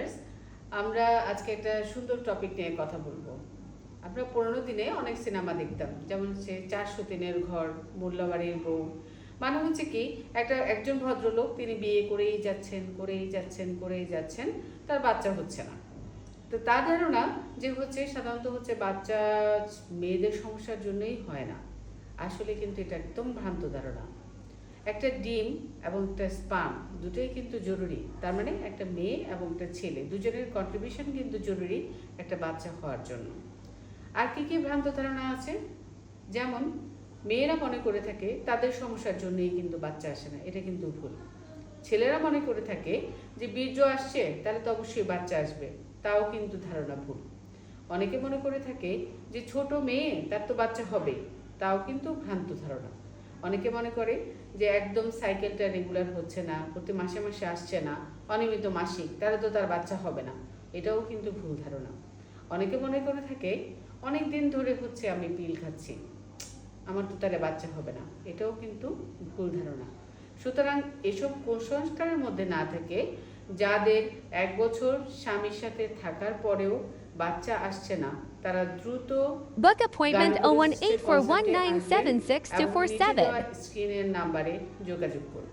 Viewers, আমরা আজকে একটা সুন্দর টপিক নিয়ে কথা বলবো। আমরা পুরোনো দিনে অনেক সিনেমা দেখতাম, যেমন হচ্ছে 403-এর ঘর, মোল্লাবাড়ির বউ। মানে হচ্ছে কি, একজন ভদ্রলোক তিনি বিয়ে করেই যাচ্ছেন, তার বাচ্চা হচ্ছে না। তো তার ধারণা যে হচ্ছে সাধারণত হচ্ছে বাচ্চা মেয়েদের সমস্যার জন্যই হয় না। আসলে কিন্তু এটা একদম ভ্রান্ত ধারণা। একটা ডিম এবং একটা স্পার্ম দুটোই কিন্তু জরুরি। তার মানে একটা মেয়ে এবং একটা ছেলে দুজনের কন্ট্রিবিউশন কিন্তু জরুরি একটা বাচ্চা হওয়ার জন্য। আর কি কি ভ্রান্ত ধারণা আছে, যেমন মেয়েরা মনে করে থাকে তাদের সমস্যার জন্যই কিন্তু বাচ্চা আসে না, এটা কিন্তু ভুল। ছেলেরা মনে করে থাকে যে বীর্য আসছে তাহলে তো অবশ্যই বাচ্চা আসবে, তাও কিন্তু ধারণা ভুল। অনেকে মনে করে থাকে যে ছোট মেয়ে তার তো বাচ্চা হবে, তাও কিন্তু ভ্রান্ত ধারণা। অনেকে মনে করে যে একদম সাইকেলটা রেগুলার হচ্ছে না, প্রতি মাসে মাসে আসছে না, অনিয়মিত মাসিক, তাহলে তো তার বাচ্চা হবে না, এটাও কিন্তু ভুল ধারণা। অনেকে মনে করে থাকে অনেক দিন ধরে হচ্ছে আমি পিল খাচ্ছি, আমার তো তাহলে বাচ্চা হবে না, এটাও কিন্তু ভুল ধারণা। সুতরাং এসব কুসংস্কারের মধ্যে না থেকে যাদের 1 বছর স্বামীর সাথে থাকার পরেও বাচ্চা আসছে না, তারা দ্রুত Book appointment গাইনোকোলজিস্টের 018 কনসাল্টে 419 আসবেন এবং নিচে 76247. দেওয়া স্ক্রিনের নাম্বারে যোগাযোগ করুন।